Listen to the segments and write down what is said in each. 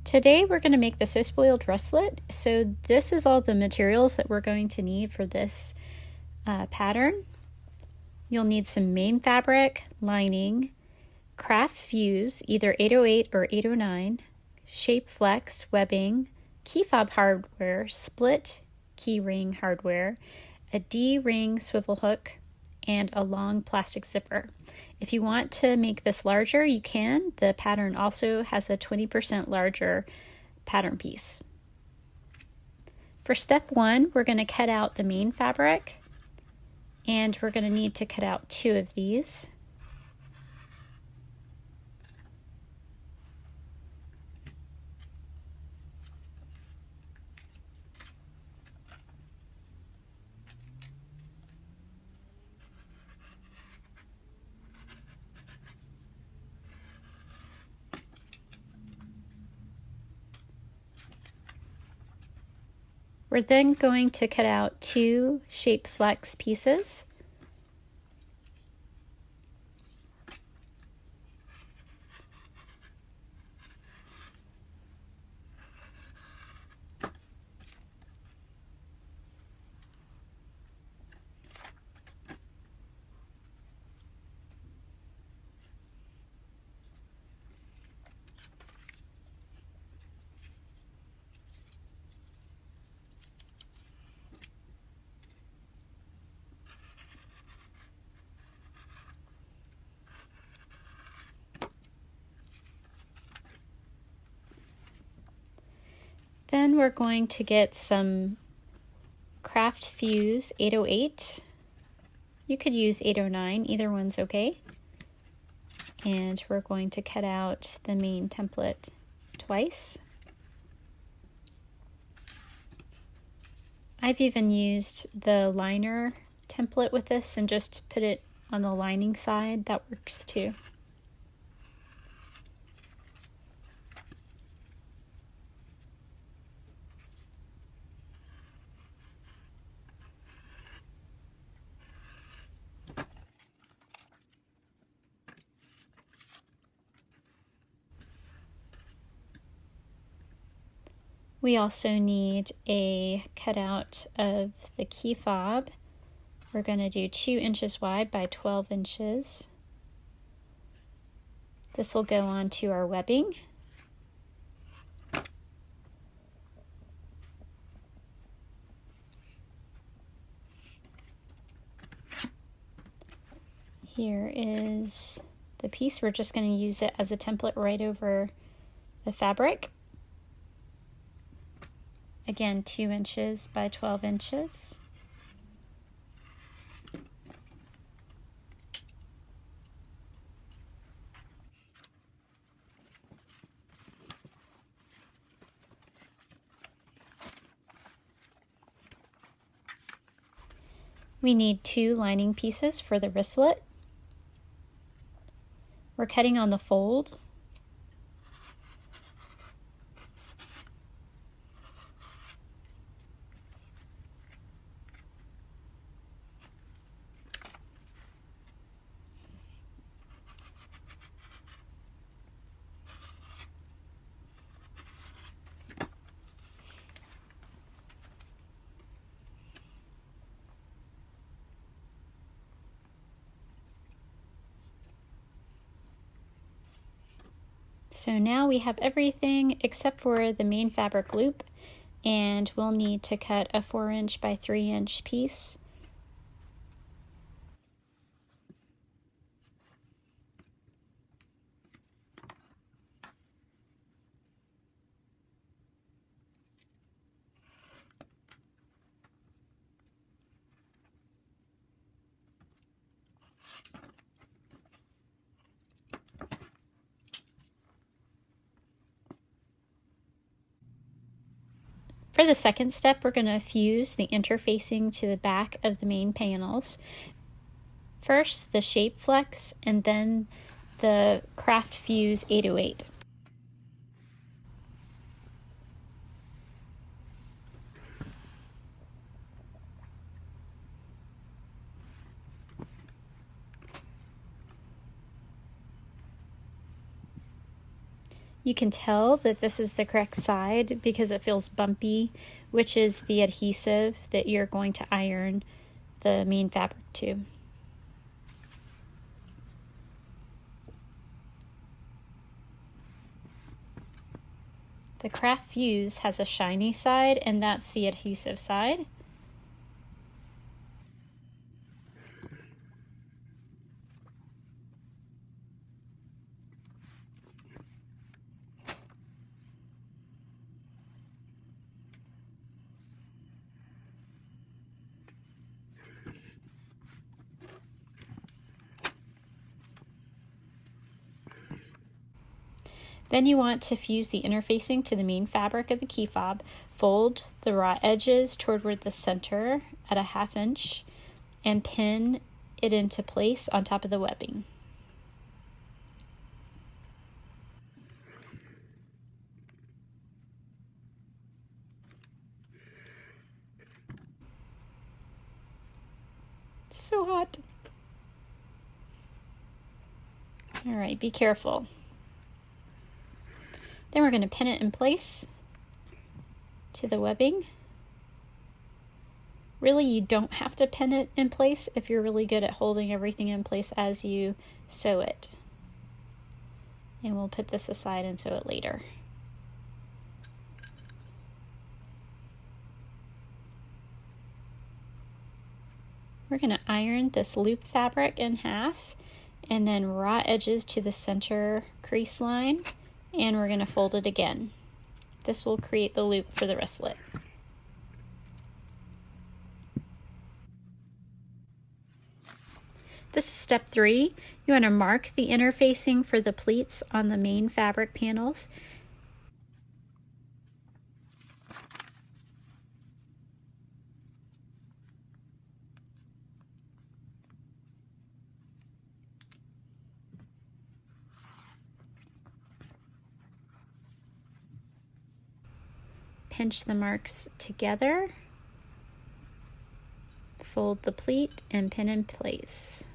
Today we're going to make the Spoiled Wristlet. So this is all the materials that we're going to need for this pattern. You'll need some main fabric, lining, craft fuse, either 808 or 809, shape flex, webbing, key fob hardware, split key ring hardware, a D-ring swivel hook, and a long plastic zipper. If you want to make this larger, you can. The pattern also has a 20% larger pattern piece. For step 1, we're going to cut out the main fabric, and we're going to need to cut out 2 of these. We're then going to cut out 2 shape flex pieces. Then we're going to get some craft fuse 808. You could use 809, either one's okay. And we're going to cut out the main template twice. I've even used the liner template with this and just put it on the lining side. That works too. We also need a cutout of the key fob. We're going to do 2 inches wide by 12 inches. This will go on to our webbing. Here is the piece. We're just going to use it as a template right over the fabric. Again, 2 inches by 12 inches. We need 2 lining pieces for the wristlet. We're cutting on the fold. So now we have everything except for the main fabric loop, and we'll need to cut a 4-inch by 3-inch piece. For the second step, we're going to fuse the interfacing to the back of the main panels. First, the shape flex, and then the craft fuse 808. You can tell that this is the correct side because it feels bumpy, which is the adhesive that you're going to iron the main fabric to. The Craft Fuse has a shiny side, and that's the adhesive side. Then you want to fuse the interfacing to the main fabric of the key fob. Fold the raw edges toward the center at a 1/2 inch and pin it into place on top of the webbing. It's so hot. All right, be careful. Then we're going to pin it in place to the webbing. Really, you don't have to pin it in place if you're really good at holding everything in place as you sew it. And we'll put this aside and sew it later. We're going to iron this loop fabric in half and then raw edges to the center crease line, and we're going to fold it again. This will create the loop for the wristlet. This is step 3. You want to mark the interfacing for the pleats on the main fabric panels. Pinch the marks together, fold the pleat, and pin in place.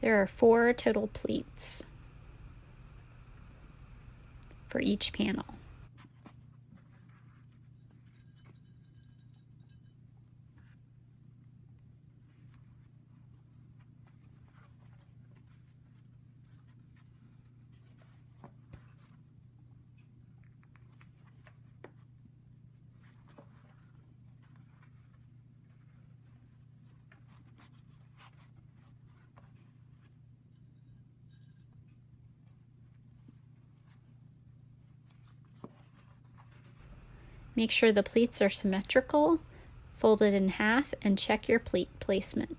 There are 4 total pleats for each panel. Make sure the pleats are symmetrical, fold it in half, and check your pleat placement.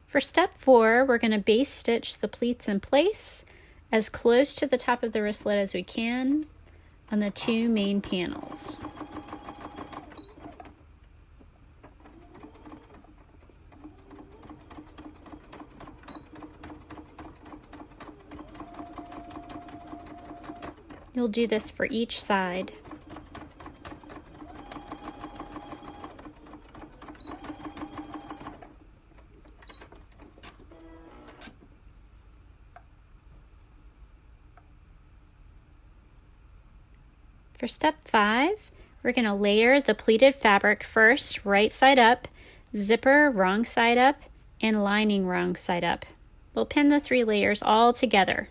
For step 4, we're going to base stitch the pleats in place as close to the top of the wristlet as we can on the 2 main panels. You'll do this for each side. For step 5, we're going to layer the pleated fabric first, right side up, zipper wrong side up, and lining wrong side up. We'll pin the 3 layers all together.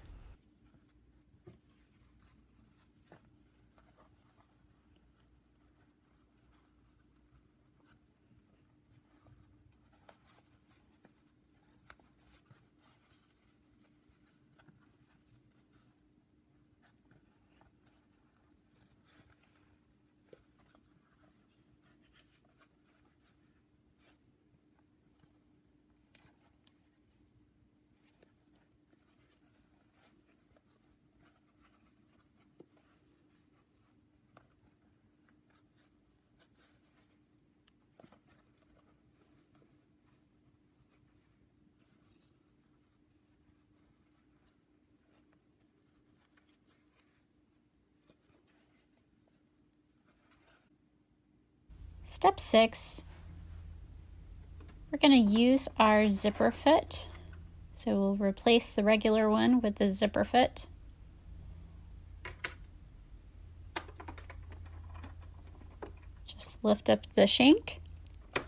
Step 6, we're going to use our zipper foot. So we'll replace the regular one with the zipper foot. Just lift up the shank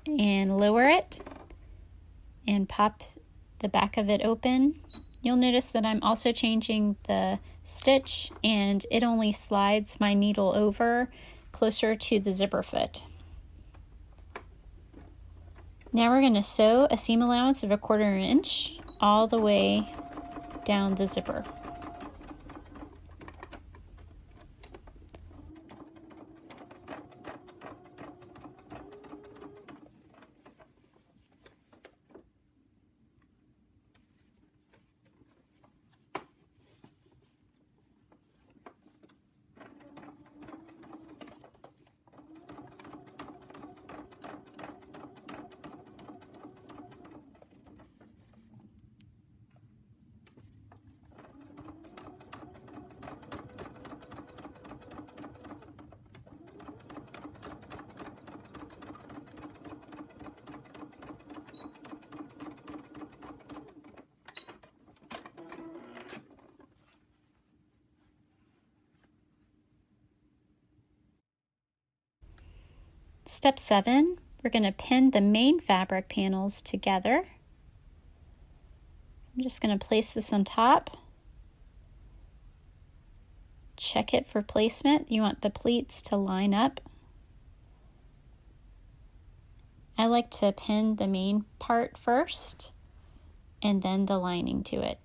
and lower it and pop the back of it open. You'll notice that I'm also changing the stitch, and it only slides my needle over closer to the zipper foot. Now we're going to sew a seam allowance of 1/4 inch all the way down the zipper. Step 7, we're going to pin the main fabric panels together. I'm just going to place this on top. Check it for placement. You want the pleats to line up. I like to pin the main part first and then the lining to it.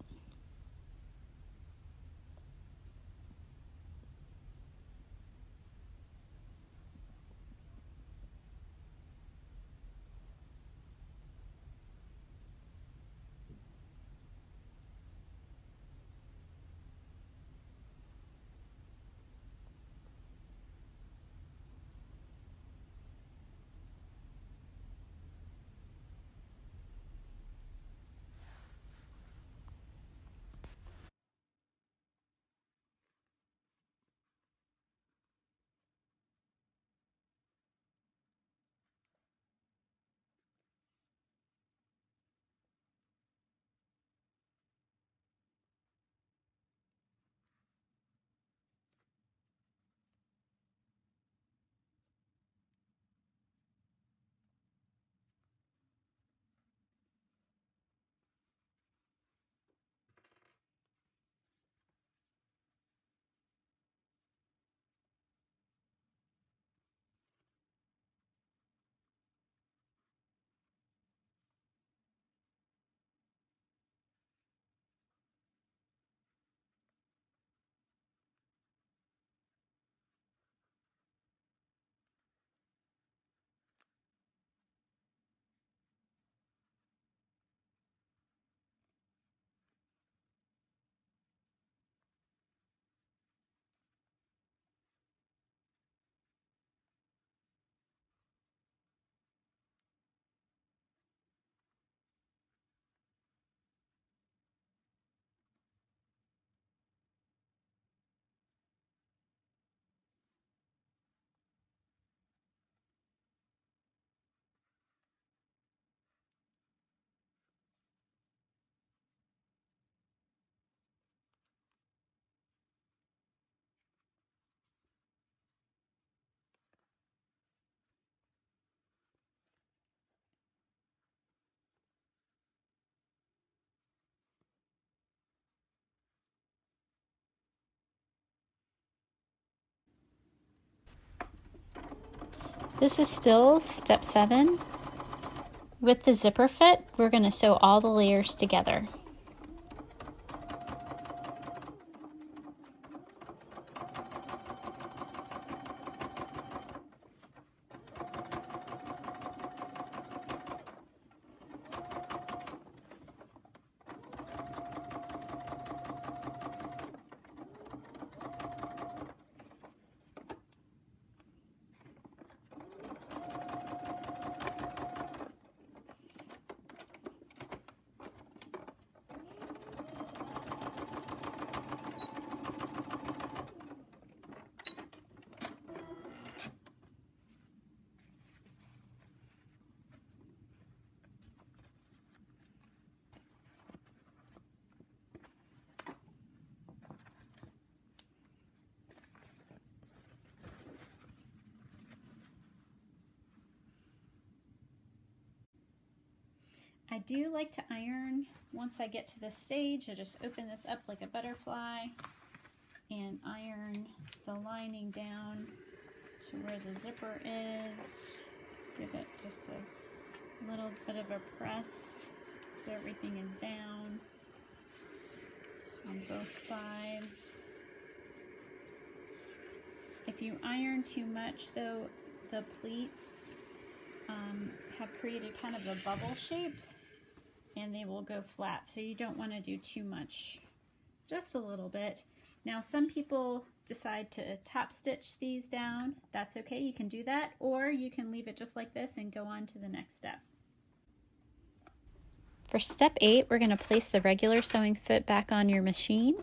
This is still step 7. With the zipper foot, we're going to sew all the layers together. I do like to iron once I get to this stage. I just open this up like a butterfly and iron the lining down to where the zipper is. Give it just a little bit of a press so everything is down on both sides. If you iron too much though, the pleats have created kind of a bubble shape and they will go flat, so you don't want to do too much, just a little bit. Now some people decide to top stitch these down. That's okay, you can do that, or you can leave it just like this and go on to the next step. For step 8, we're going to place the regular sewing foot back on your machine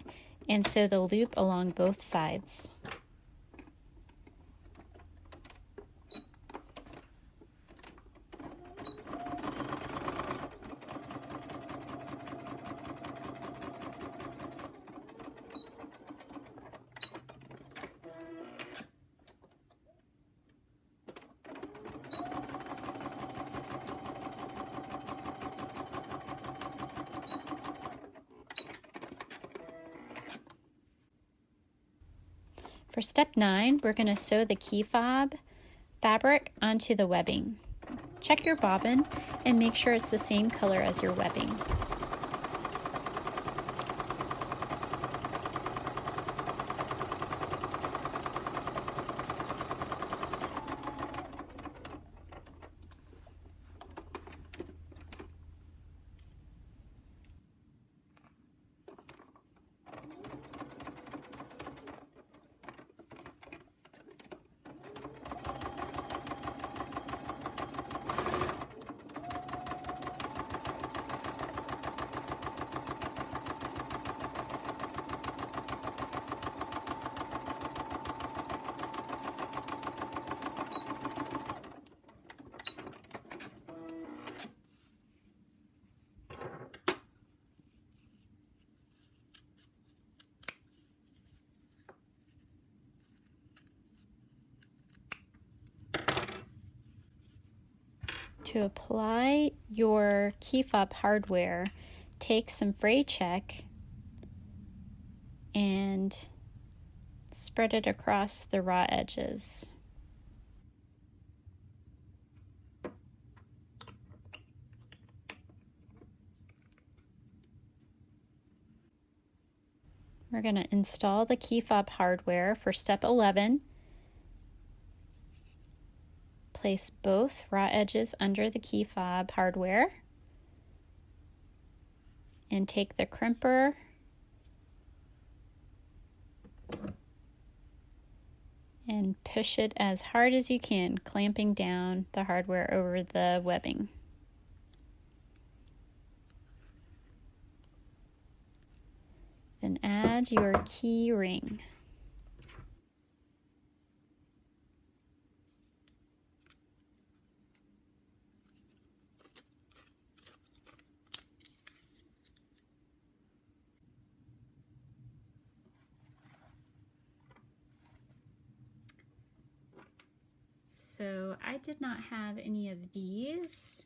and sew the loop along both sides. For step 9, we're going to sew the key fob fabric onto the webbing. Check your bobbin and make sure it's the same color as your webbing. To apply your key fob hardware, take some fray check and spread it across the raw edges. We're going to install the key fob hardware for step 11. Place both raw edges under the key fob hardware and take the crimper and push it as hard as you can, clamping down the hardware over the webbing. Then add your key ring. So I did not have any of these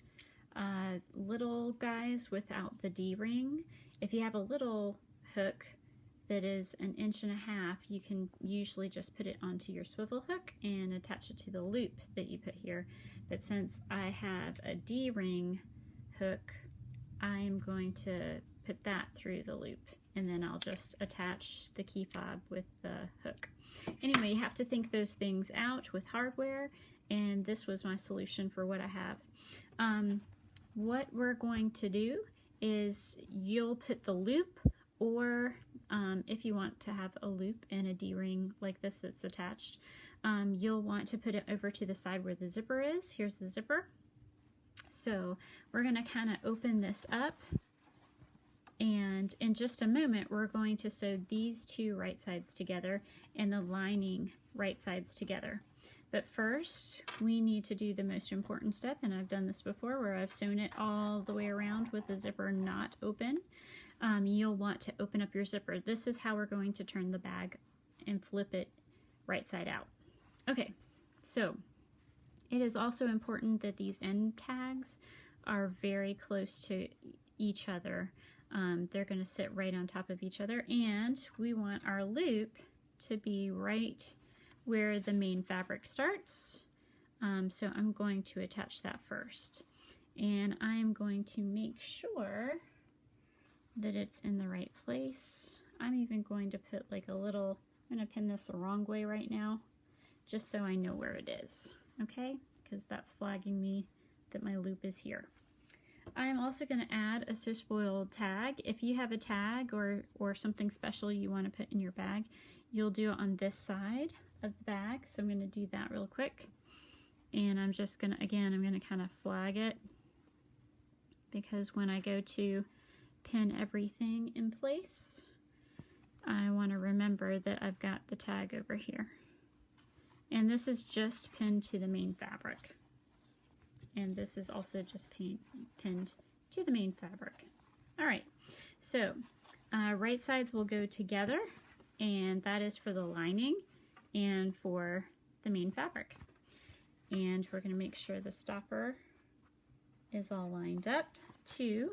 little guys without the D-ring. If you have a little hook that is 1.5 inches, you can usually just put it onto your swivel hook and attach it to the loop that you put here. But since I have a D-ring hook, I'm going to put that through the loop, and then I'll just attach the key fob with the hook. Anyway, you have to think those things out with hardware, and this was my solution for what I have. What we're going to do is you'll put the loop, or if you want to have a loop and a D-ring like this that's attached, you'll want to put it over to the side where the zipper is. Here's the zipper. So we're going to kind of open this up, and in just a moment we're going to sew these two right sides together and the lining right sides together. But first we need to do the most important step, and I've done this before where I've sewn it all the way around with the zipper not open. You'll want to open up your zipper. This is how we're going to turn the bag and flip it right side out. Okay, so it is also important that these end tags are very close to each other. They're going to sit right on top of each other, and we want our loop to be right where the main fabric starts. So I'm going to attach that first, and I'm going to make sure that it's in the right place. I'm even going to put like a little, I'm going to pin this the wrong way right now, just so I know where it is, okay? Because that's flagging me that my loop is here. I'm also going to add a So Spoiled tag. If you have a tag or something special you want to put in your bag, you'll do it on this side of the bag. So I'm going to do that real quick. And I'm just going to, again, I'm going to kind of flag it, because when I go to pin everything in place, I want to remember that I've got the tag over here. And this is just pinned to the main fabric. And this is also just pinned to the main fabric. All right, so right sides will go together, and that is for the lining and for the main fabric. And we're going to make sure the stopper is all lined up too.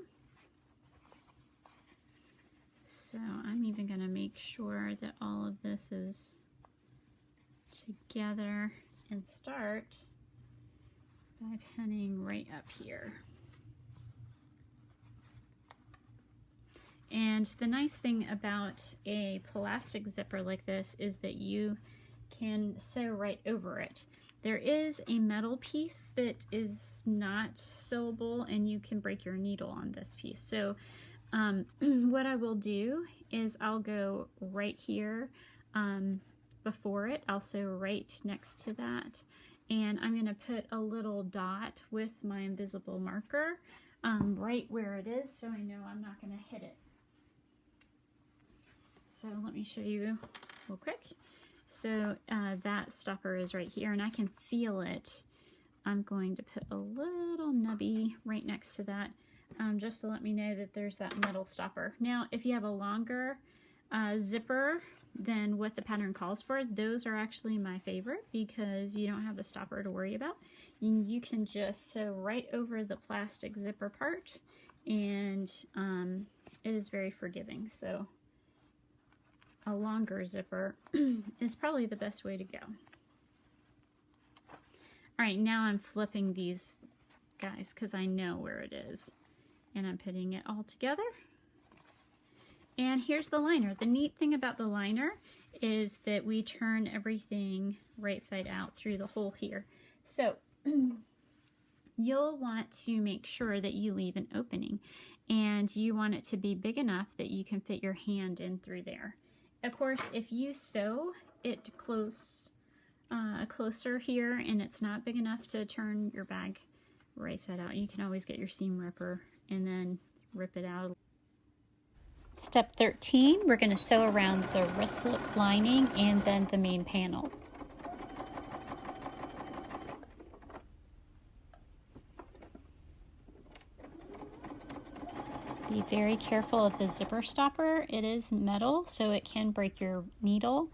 So I'm even going to make sure that all of this is together and start by pinning right up here. And the nice thing about a plastic zipper like this is that you can sew right over it. There is a metal piece that is not sewable, and you can break your needle on this piece. So what I will do is I'll go right here before it, I'll sew right next to that. And I'm going to put a little dot with my invisible marker right where it is, so I know I'm not going to hit it. So let me show you real quick. So that stopper is right here, and I can feel it. I'm going to put a little nubby right next to that, just to let me know that there's that metal stopper. Now, if you have a longer zipper than what the pattern calls for, those are actually my favorite, because you don't have the stopper to worry about. You can just sew right over the plastic zipper part, and it is very forgiving. So a longer zipper is probably the best way to go. All right, now I'm flipping these guys because I know where it is, and I'm putting it all together. And here's the liner. The neat thing about the liner is that we turn everything right side out through the hole here. So you'll want to make sure that you leave an opening, and you want it to be big enough that you can fit your hand in through there. Of course, if you sew it closer here and it's not big enough to turn your bag right side out, you can always get your seam ripper and then rip it out. Step 13, we're going to sew around the wristlets lining and then the main panel. Be very careful of the zipper stopper. It is metal, so it can break your needle,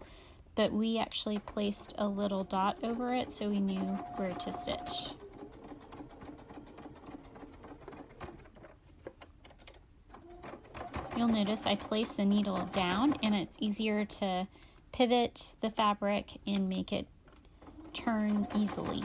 but we actually placed a little dot over it so we knew where to stitch. You'll notice I placed the needle down, and it's easier to pivot the fabric and make it turn easily.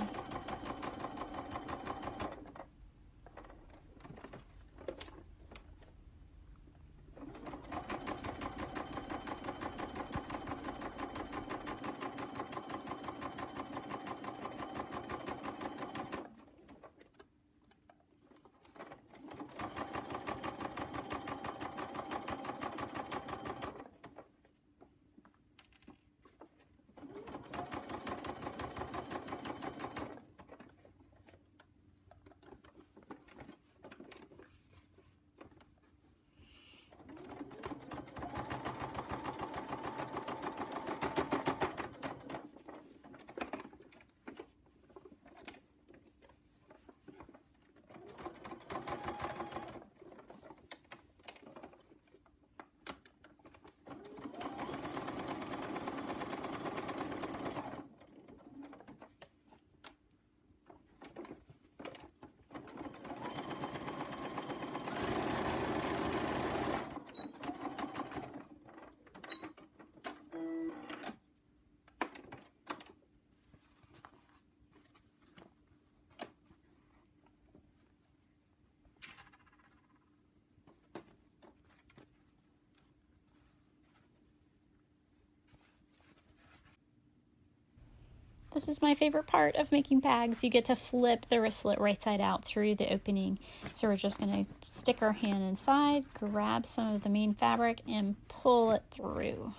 this is my favorite part of making bags. You get to flip the wristlet right side out through the opening. So we're just going to stick our hand inside, grab some of the main fabric, and pull it through.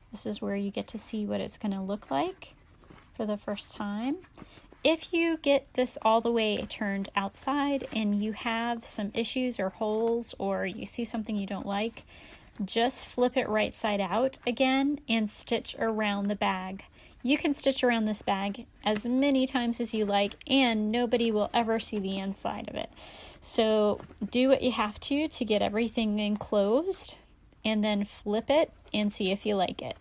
This is where you get to see what it's going to look like for the first time. If you get this all the way turned outside and you have some issues or holes, or you see something you don't like, just flip it right side out again and stitch around the bag. You can stitch around this bag as many times as you like, and nobody will ever see the inside of it. So do what you have to get everything enclosed, and then flip it and see if you like it.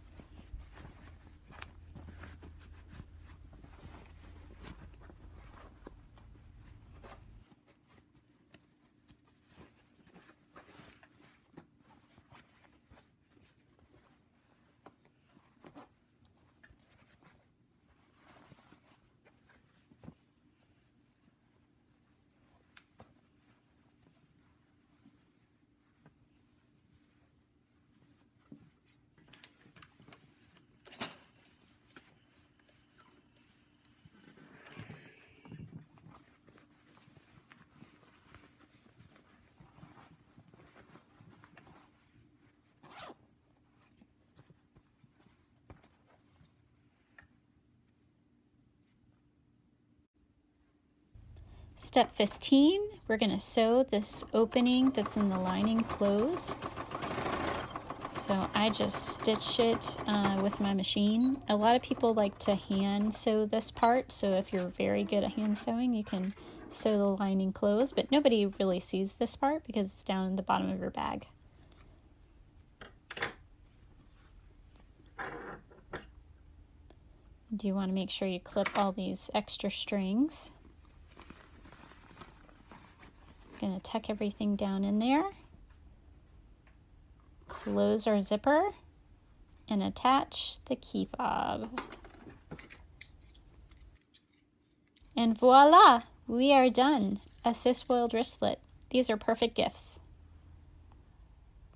Step 15, we're going to sew this opening that's in the lining closed. So I just stitch it with my machine. A lot of people like to hand sew this part, so if you're very good at hand sewing, you can sew the lining closed, but nobody really sees this part because it's down in the bottom of your bag. Do you want to make sure you clip all these extra strings? Going to tuck everything down in there, close our zipper, and attach the key fob. And voila, we are done. A So Spoiled Wristlet. These are perfect gifts.